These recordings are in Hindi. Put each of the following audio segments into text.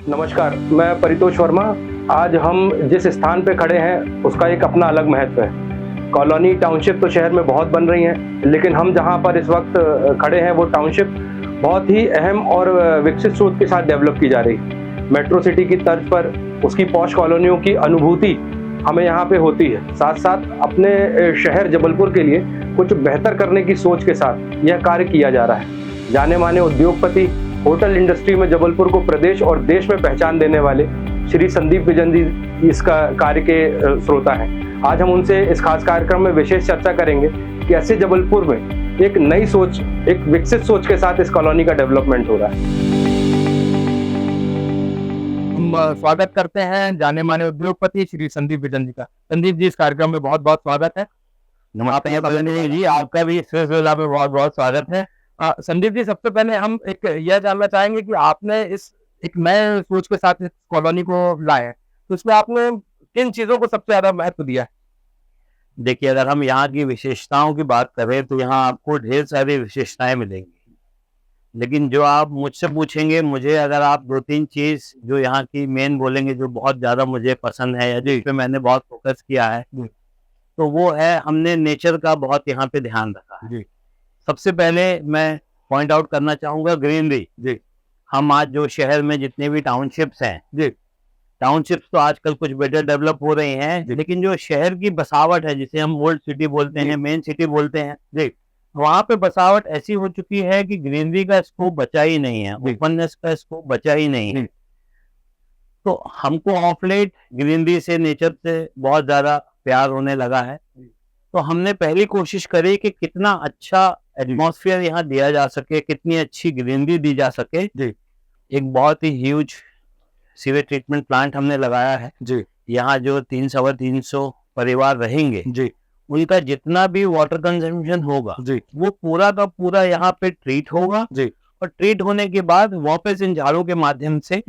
नमस्कार, मैं परितोष वर्मा। आज हम जिस स्थान पे खड़े हैं, उसका एक अपना अलग महत्व है। कॉलोनी, टाउनशिप तो शहर में बहुत बन रही हैं, लेकिन हम जहाँ पर इस वक्त खड़े हैं, वो टाउनशिप बहुत ही अहम और विकसित सोच के साथ डेवलप की जा रही है। मेट्रो सिटी की तर्ज पर उसकी पॉश कॉलोनियों की अनुभूति हमें यहाँ पे होती है। साथ-साथ अपने शहर जबलपुर के लिए कुछ बेहतर करने की सोच के साथ यह कार्य किया जा रहा है। जाने-माने उद्योगपति, होटल इंडस्ट्री में जबलपुर को प्रदेश और देश में पहचान देने वाले श्री संदीप बिजन जी इसका कार्य के श्रोता हैं। आज हम उनसे इस खास कार्यक्रम में विशेष चर्चा करेंगे कि ऐसे जबलपुर में एक नई सोच, एक विकसित सोच के साथ इस कॉलोनी का डेवलपमेंट हो रहा है। हम स्वागत करते हैं जाने माने उद्योगपति श्री संदीप बिजन जी का। संदीप जी, इस कार्यक्रम में बहुत बहुत स्वागत है। नमस्ते बजन जी, आपका भी इस सिलसिला में बहुत बहुत स्वागत है। संदीप जी, सबसे पहले हम एक यह जानना चाहेंगे कि आपने इस एक नए सोच के साथ इस कॉलोनी को लाए हैं, तो इसमें आपने किन चीजों को सबसे ज्यादा महत्व दिया है? देखिए, अगर हम यहाँ की विशेषताओं की बात करें तो यहाँ आपको ढेर सारी विशेषताएं मिलेंगी, लेकिन जो आप मुझसे पूछेंगे, मुझे अगर आप दो तीन चीज जो यहाँ की मेन बोलेंगे, जो बहुत ज्यादा मुझे पसंद है या जिस पे मैंने बहुत फोकस किया है, तो वो है हमने नेचर का बहुत यहाँ पे ध्यान रखा है। जी। सबसे पहले मैं पॉइंट आउट करना चाहूंगा ग्रीनरी। जी। हम आज जो शहर में जितने भी टाउनशिप्स हैं, जी। टाउनशिप्स तो आजकल कुछ बेटर डेवलप हो रहे हैं, लेकिन जो शहर की बसावट है, जिसे हम ओल्ड सिटी बोलते हैं, मेन सिटी बोलते हैं, जी। वहां पे बसावट ऐसी हो चुकी है कि ग्रीनरी का स्कोप बचा ही नहीं है, ओपननेस का स्कोप बचा ही नहीं है। तो हमको ऑफ लेट ग्रीनरी से, नेचर से बहुत ज्यादा प्यार होने लगा है। तो हमने पहली कोशिश करी कि कितना अच्छा एटमॉस्फेयर यहाँ दिया जा सके, कितनी अच्छी ग्रीनरी दी जा सके। एक बहुत ही ह्यूज सीवेज ट्रीटमेंट प्लांट हमने लगाया है। यहाँ जो 300 परिवार रहेंगे, उनका जितना भी वाटर कंजम्पशन होगा, वो पूरा का पूरा यहाँ पे ट्रीट होगा, और ट्रीट होने के बाद वापस इन झाड़ों के माध्यम से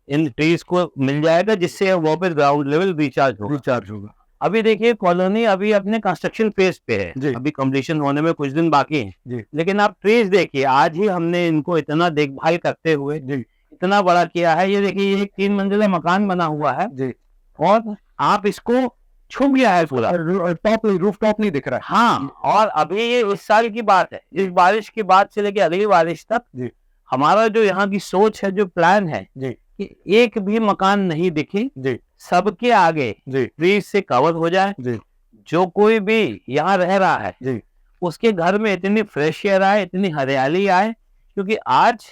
इन ट्रीज को मिल जाएगा, जिससे वापस ग्राउंड लेवल रिचार्ज होगा। अभी देखिए, कॉलोनी अभी अपने कंस्ट्रक्शन फेज पे है, अभी कंप्लीशन होने में कुछ दिन बाकी है, लेकिन आप ट्रीज देखिए, आज ही हमने इनको इतना देखभाल करते हुए इतना बड़ा किया है। ये देखिए, ये एक 3 मंजिला मकान बना हुआ है, और आप इसको छू गया है पूरा, रूफ टॉप नहीं दिख रहा है। हाँ, और अभी ये इस साल की बात है, इस बारिश के बाद से लेके अगली बारिश तक हमारा जो यहाँ की सोच है, जो प्लान है, कि एक भी मकान नहीं दिखे, सबके आगे ट्रीज से कवर हो जाए। जो कोई भी यहाँ रह रहा है, उसके घर में इतनी फ्रेश एयर आए, इतनी हरियाली आए, क्योंकि आज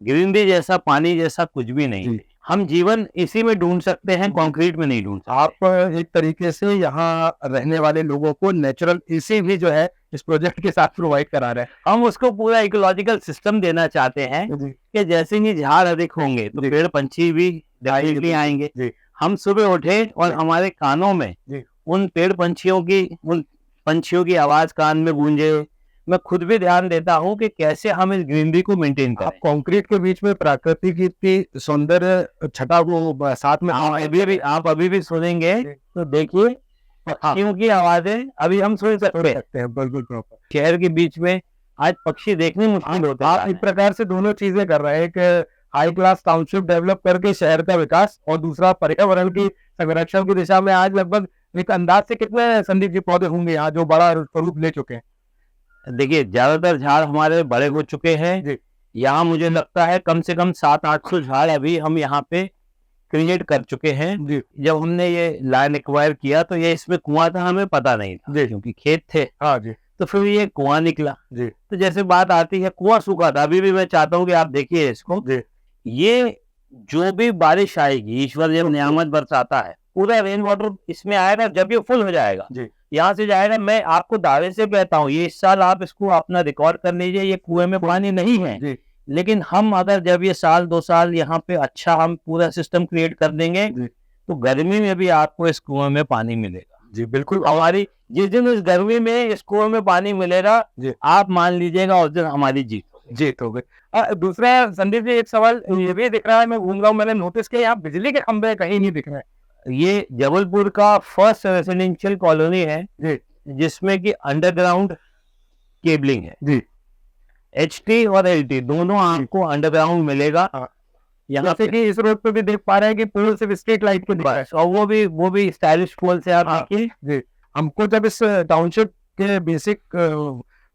ग्रीनरी जैसा, पानी जैसा कुछ भी नहीं। हम जीवन इसी में ढूंढ सकते हैं, कंक्रीट में नहीं ढूंढ सकते। आप एक तरीके से यहाँ रहने वाले लोगों को नेचुरल एसी भी जो है इस प्रोजेक्ट के साथ प्रोवाइड करा रहे हैं। हम उसको पूरा इकोलॉजिकल सिस्टम देना चाहते हैं कि जैसे ही झाड़ अधिक होंगे तो पेड़ पंछी भी डेफिनेटली आएंगे। हम सुबह उठे और हमारे कानों में उन पेड़ पंछियों की, उन पंछियों की आवाज कान में गूंजे। मैं खुद भी ध्यान देता हूँ कि कैसे हम इस ग्रीनरी को मेंटेन करें। आप कंक्रीट के बीच में प्रकृति की इतनी सौंदर्य छटा को साथ में आप अभी भी सुनेंगे तो देखिए, पक्षियों की आवाजें अभी हम सुन सकते हैं। बिल्कुल प्रॉपर। शहर के बीच में आज पक्षी देखने मुश्किल होते हैं। आप एक प्रकार से दोनों चीजें कर रहे हैं, एक हाई क्लास टाउनशिप डेवलप करके शहर का विकास, और दूसरा पर्यावरण की संरक्षण की दिशा में। आज लगभग एक अंदाज से कितने, संदीप जी, पौधे होंगे यहाँ जो बड़ा स्वरूप ले चुके हैं? देखिए, ज्यादातर झाड़ हमारे बड़े हो चुके हैं। यहाँ मुझे लगता है कम से कम 700-800 झाड़ अभी हम यहाँ पे क्रिएट कर चुके हैं। जब हमने ये लैंड एक्वायर किया तो ये इसमें कुआं था, हमें पता नहीं था, क्योंकि खेत थे। हाँ जी। तो फिर ये कुआं निकला। तो जैसे बात आती है, कुआं सूखा था, अभी भी मैं चाहता हूँ कि आप देखिए इसको। ये जो भी बारिश आएगी, ईश्वर जब नियामत बरसाता है, पूरा रेन वाटर इसमें आएगा। जब ये फुल हो जाएगा, यहाँ से जाएगा, मैं आपको दावे से कहता हूँ, ये इस साल आप इसको अपना रिकॉर्ड कर लीजिए, ये कुएं में पानी नहीं है, लेकिन हम अगर जब ये 1-2 साल यहाँ पे अच्छा हम पूरा सिस्टम क्रिएट कर देंगे, तो गर्मी में भी आपको इस कुएं में पानी मिलेगा। जी बिल्कुल। हमारी जिस दिन इस गर्मी में इस कुएं में पानी मिलेगा, आप मान लीजिएगा उस दिन हमारी जीत हो गई। दूसरा संदीप जी, एक सवाल ये भी दिख रहा है, मैं घूम रहा हूँ, मैंने नोटिस किया यहाँ बिजली के खंभे कहीं नहीं दिख रहे हैं। ये जबलपुर का फर्स्ट रेसिडेंशियल कॉलोनी है जिसमें कि अंडरग्राउंड केबलिंग है। HT और LT दोनों आपको अंडरग्राउंड मिलेगा। यहाँ जैसे कि इस रोड पे भी देख पा रहे हैं कि पोल सिर्फ स्ट्रीट लाइट को दिख रहा है। और वो भी स्टाइलिश पोल से आप हाँ। देखिए। जी, हमको जब इस टाउनशिप के बेसिक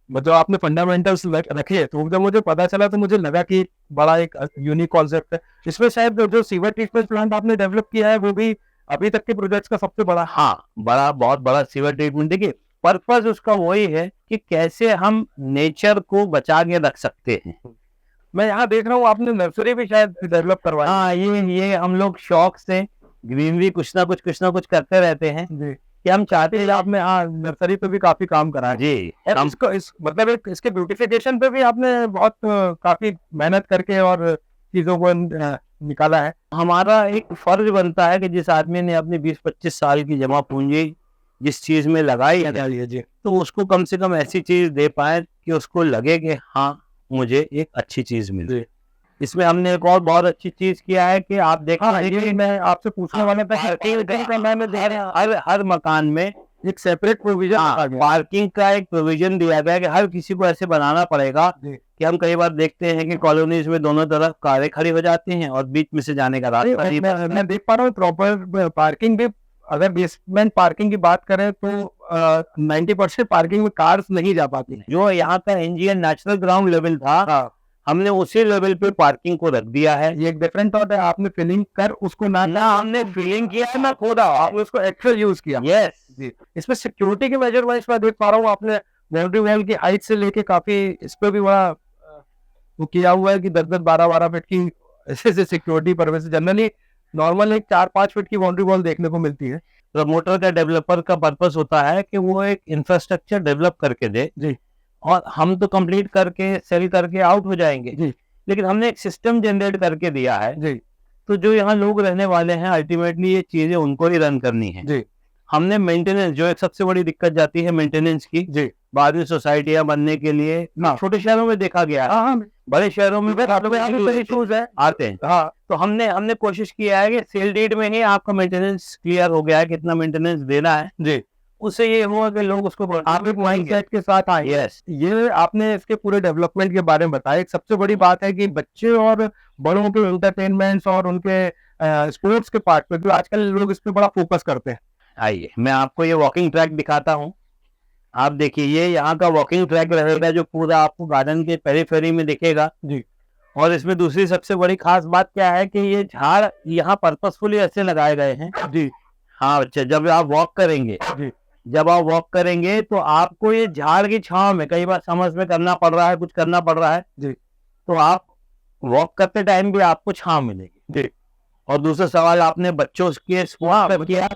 मतलब आपने फंडामेंटल्स रखे तो जब मुझे पता चला तो मुझे लगा कि बड़ा एक यूनिक कॉन्सेप्ट है। इसमें शायद जो सीवर ट्रीटमेंट प्लांट आपने डेवलप किया है वो भी अभी तक के प्रोजेक्ट्स का सबसे बड़ा। हाँ, बहुत बड़ा सीवर ट्रीटमेंट। देखिए, पर्पस उसका वही है कि कैसे हम नेचर को बचा के रख सकते हैं। मैं यहाँ देख रहा हूँ आपने नर्सरी भी शायद डेवलप करवाई। हाँ, ये हम लोग शौक से ग्रीनरी कुछ ना कुछ करते रहते हैं जी, कि हम चाहते हैं। आपने हाँ नर्सरी पे भी काफी काम करा है। जी, और मतलब एक इसके ब्यूटिफिकेशन पे भी आपने बहुत काफी मेहनत करके और चीजों को निकाला है। हमारा एक फर्ज बनता है कि जिस आदमी ने अपनी 20-25 साल की जमा पूंजी जिस चीज में लगाई है जी, तो उसको कम से कम ऐसी चीज दे पाए कि उसको लगे कि हाँ, मुझे एक अच्छी चीज मिली। इसमें हमने एक और बहुत अच्छी चीज किया है कि आप देखा ये मैं आपसे पूछने वाला था, हर मकान में एक सेपरेट प्रोविजन पार्किंग का एक प्रोविजन दिया गया है कि हर किसी को ऐसे बनाना पड़ेगा कि हम कई बार देखते हैं कि कॉलोनीज में दोनों तरफ कारें खड़ी हो जाती हैं और बीच में से जाने का रास्ता नहीं। मैं देख पा रहा हूँ प्रॉपर पार्किंग भी। अगर बेसमेंट पार्किंग की बात करें तो 90% पार्किंग में कार्स नहीं जा पाती। जो यहाँ का एनजीएन नेचुरल ग्राउंड लेवल था, हमने उसी लेवल पे पार्किंग को रख दिया है। ये एक डिफरेंट थॉट है, आपने फिलिंग कर उसको ना हमने फीलिंग किया है ना खोदा, आपने उसको एक्चुअल यूज किया। यस जी, इसमें सिक्योरिटी के मेजर वाइज मैं देख पा रहा हूँ आपने बाउंड्री वॉल की हाइट से लेके काफी इस पे भी बड़ा वो किया हुआ है कि 10-12 फीट की ऐसे सिक्योरिटी पर्पस। जनरली नॉर्मल एक 4-5 फीट की बाउंड्री वॉल देखने को मिलती है। प्रमोटर का डेवलपर का पर्पस होता है कि वो एक इंफ्रास्ट्रक्चर डेवलप करके दे जी, और हम तो कंप्लीट करके सेल करके आउट हो जाएंगे जी, लेकिन हमने एक सिस्टम जनरेट करके दिया है। जी, तो जो यहाँ लोग रहने वाले हैं अल्टीमेटली ये चीजें उनको ही रन करनी है। जी, हमने मेंटेनेंस, जो एक सबसे बड़ी दिक्कत जाती है मेंटेनेंस की, जी, बाद में सोसाइटियां बनने के लिए छोटे शहरों में देखा गया है, हाँ, बड़े शहरों में इश्यूज है। आते हैं। हाँ, तो हमने कोशिश किया है कि सेल डेट में ही आपका मेंटेनेंस क्लियर हो गया है, कितना मेंटेनेंस देना है। जी, उससे ये हुआ कि लोग उसको आप एक माइंडसेट के साथ आए। यस, ये आपने इसके पूरे डेवलपमेंट के बारे में बताया। एक सबसे बड़ी बात है कि बच्चे और बड़ों के एंटरटेनमेंट्स और उनके स्पोर्ट्स के पार्ट पे भी आजकल लोग इस पे बड़ा फोकस करते हैं। आइए मैं आपको ये वॉकिंग ट्रैक दिखाता हूँ। आप देखिए, ये यहाँ का वॉकिंग ट्रैक रहेगा जो पूरा आपको गार्डन के पेरीफेरी में दिखेगा जी, और इसमें दूसरी सबसे बड़ी खास बात क्या है कि ये झाड़ यहाँ पर्पसफुली ऐसे लगाए गए हैं। जी, हाँ बच्चे, जब आप वॉक करेंगे, जी, जब आप वॉक करेंगे तो आपको ये झाड़ की छांव में कई बार समझ में करना पड़ रहा है, कुछ करना पड़ रहा है जी, तो आप वॉक करते टाइम भी आपको छांव मिलेगी। जी, और दूसरा सवाल, आपने बच्चों के स्पोर्ट्स पर किया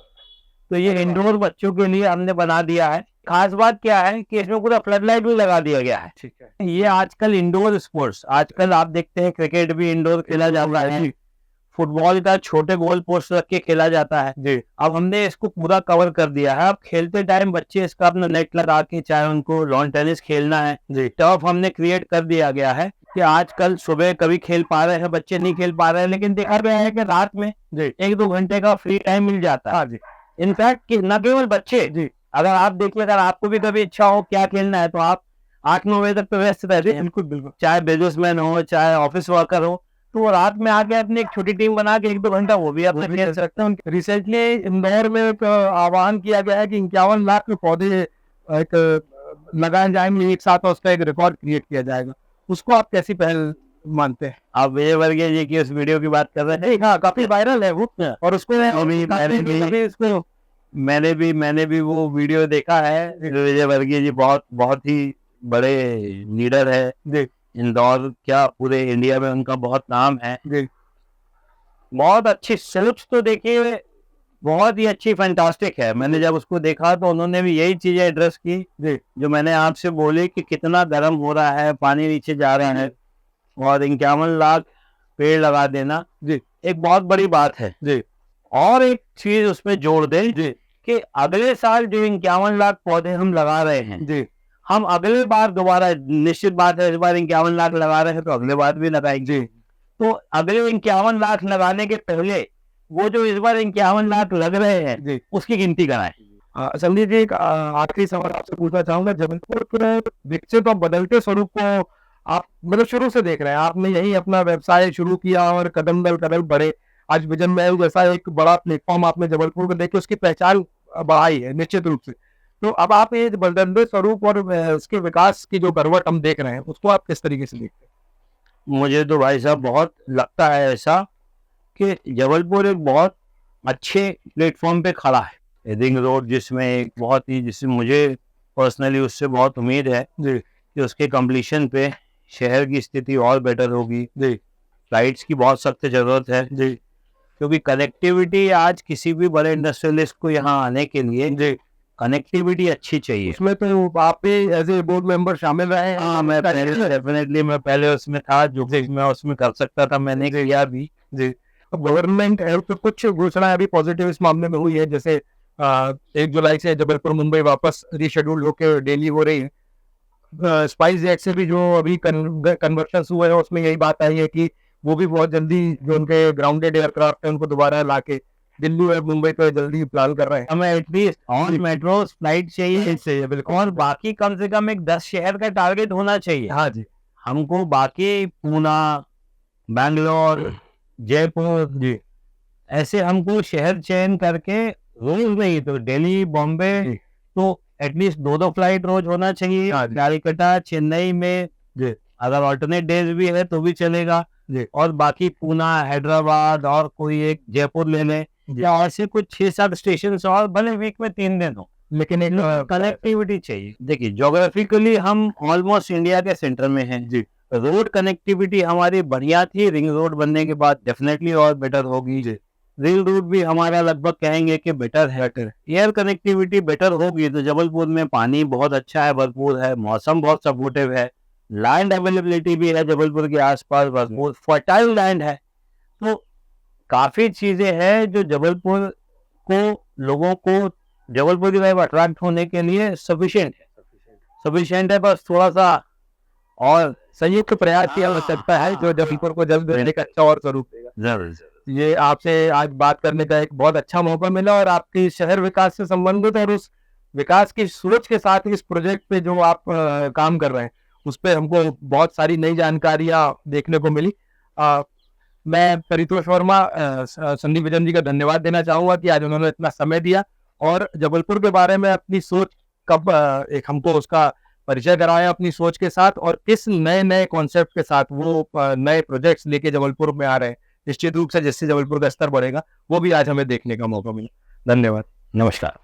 तो ये इंडोर बच्चों के लिए हमने बना दिया है। खास बात क्या है कि इसमें पूरा फ्लड लाइट भी लगा दिया गया है। ठीक है। ये आजकल इंडोर स्पोर्ट्स, आजकल आप देखते हैं क्रिकेट भी इंडोर खेला जाता है, फुटबॉल का छोटे गोल पोस्ट रख के खेला जाता है। जी, अब हमने इसको पूरा कवर कर दिया है। अब खेलते टाइम बच्चे इसका अपना नेट लगा के, चाहे उनको लॉन टेनिस खेलना है, जी, टर्फ हमने क्रिएट कर दिया गया है कि आजकल सुबह कभी खेल पा रहे हैं बच्चे, नहीं खेल पा रहे हैं, लेकिन देखा गया है कि रात में जी, 1-2 घंटे का फ्री टाइम मिल जाता है। हाँ जी, इनफैक्ट कि न केवल बच्चे, जी, अगर आप देखिए, अगर आपको भी कभी इच्छा हो क्या खेलना है तो आप 8-9 बजे तक तो व्यस्त रहते हैं, बिल्कुल बिल्कुल। चाहे बिजनेसमैन हो चाहे ऑफिस वर्कर हो, तो वो रात में आके अपनी एक छोटी टीम बना के 1-2 घंटा वो भी अपने खेल सकते हैं। रिसेंटली इंदौर में एक आह्वान किया गया है कि 51 लाख के पौधे एक लगाए जाएंगे एक साथ और उसका एक रिकॉर्ड क्रिएट किया जाएगा। उसको आप कैसी पहल मानते हैं? आप विजय वर्गीय जी की उस वीडियो की बात कर रहे हैं? हाँ, काफी वायरल है वो और उसको मैंने भी वो वीडियो देखा है। विजय वर्गीय जी बहुत ही बड़े लीडर है इंदौर, क्या पूरे इंडिया में उनका बहुत नाम है। बहुत अच्छी सेल्फ्स तो देखिए, बहुत ही अच्छी फैंटास्टिक है। मैंने जब उसको देखा तो उन्होंने भी यही चीजें एड्रेस की जो मैंने आपसे बोली कि कितना गर्म हो रहा है, पानी नीचे जा रहा है और 51 लाख पेड़ लगा देना एक बहुत बड़ी बात है। और एक चीज उसमें जोड़ दे कि अगले साल जो 51 लाख पौधे हम लगा रहे हैं, हम अगले बार दोबारा, निश्चित बात है इस बार 51 लाख लगा रहे हैं तो अगले बार भी लगाएंगे, तो अगले 51 लाख लगाने के पहले वो जो इस बार 51 लाख लग रहे हैं उसकी गिनती कराएं। संदीप जी, एक आखिरी सवाल आपसे पूछना चाहूंगा। जबलपुर विकसित और बदलते स्वरूप को आप मतलब शुरू से देख रहे हैं, आपने यही अपना व्यवसाय शुरू किया और कदम दर कदम बढ़े, आज विजन महल जैसा एक बड़ा प्लेटफॉर्म आपने जबलपुर को देके उसकी पहचान बढ़ाई है निश्चित रूप से। तो अब आप ये बलदेव स्वरूप और उसके विकास की जो करवट हम देख रहे हैं, उसको आप किस तरीके से देखते हैं? मुझे तो भाई साहब बहुत लगता है ऐसा कि जबलपुर एक बहुत अच्छे प्लेटफॉर्म पे खड़ा है। रिंग रोड जिसमें एक बहुत ही, जिससे मुझे पर्सनली उससे बहुत उम्मीद है जी कि उसके कंप्लीशन पे शहर की स्थिति और बेटर होगी। जी फ्लाइट्स की बहुत सख्त ज़रूरत है जी क्योंकि कनेक्टिविटी आज किसी भी बड़े इंडस्ट्रियलिस्ट को यहाँ आने के लिए जी कनेक्टिविटी अच्छी चाहिए। उसमें तो आप भी एज ए बोर्ड मेंबर शामिल रहे हैं। हाँ, मैं पहले डेफिनेटली मैं पहले उसमें था, जो मैं उसमें कर सकता था मैंने किया भी। जी, अब गवर्नमेंट है तो कुछ घोषणाएं अभी पॉजिटिव इस मामले में हुई है, जैसे 1 जुलाई से जबलपुर मुंबई वापस रीशेड्यूल होकर डेली हो रही है। स्पाइस जेट से भी जो अभी कन्वर्शन हुए हैं उसमें यही बात आई है कि वो भी बहुत जल्दी जो उनके ग्राउंडेड एयरक्राफ्ट है उनको दोबारा लाके दिल्ली और मुंबई पे जल्दी प्लान कर रहे हैं। हमें एटलीस्ट ऑन मेट्रो फ्लाइट चाहिए बिल्कुल, और बाकी कम से कम एक 10 शहर का टारगेट होना चाहिए। हाँ जी हमको बाकी पूना, बैंगलोर, जयपुर जी ऐसे हमको शहर चयन करके रोज नहीं तो दिल्ली, बॉम्बे जी तो एटलीस्ट 2-2 फ्लाइट रोज होना चाहिए। हाँ जी। कैलकाटा, चेन्नई में जी अगर ऑल्टरनेट डेज भी है तो भी चलेगा जी और बाकी पूना, हैदराबाद और कोई एक जयपुर ले लें या ऐसे कुछ 6-7 स्टेशन और भले वीक में 3 दिन हो, लेकिन एक कनेक्टिविटी चाहिए। देखिए ज्योग्राफिकली हम ऑलमोस्ट इंडिया के सेंटर में हैं जी रोड कनेक्टिविटी हमारी बढ़िया थी, रिंग रोड बनने के बाद डेफिनेटली और बेटर होगी। जी रिंग रोड भी हमारा लगभग कहेंगे कि बेटर है। एयर कनेक्टिविटी बेटर होगी तो जबलपुर में पानी बहुत अच्छा है, भरपूर है, मौसम बहुत सपोर्टिव है, लैंड अवेलेबिलिटी भी है जबलपुर के आसपास, भरपूर फर्टाइल लैंड है। तो काफी चीजें हैं जो जबलपुर को, लोगों को जबलपुर की तरफ अट्रैक्ट होने के लिए सफिशिएंट है। बस थोड़ा सा और संयुक्त प्रयास किया जा सकता है जो जबलपुर को जल्द एक अच्छा और स्वरूप देगा। जरूर ये आपसे आज बात करने का एक बहुत अच्छा मौका मिला और आपकी शहर विकास से संबंधित और उस विकास की सोच के साथ इस प्रोजेक्ट पे जो आप काम कर रहे हैं उस पे हमको बहुत सारी नई जानकारियां देखने को मिली। मैं परितोष वर्मा संदीप विजन जी का धन्यवाद देना चाहूंगा कि आज उन्होंने इतना समय दिया और जबलपुर के बारे में अपनी सोच कब एक हमको उसका परिचय कराया अपनी सोच के साथ और किस नए कॉन्सेप्ट के साथ वो नए प्रोजेक्ट्स लेके जबलपुर में आ रहे हैं, निश्चित रूप से जिससे जबलपुर का स्तर बढ़ेगा वो भी आज हमें देखने का मौका मिला। धन्यवाद। नमस्कार।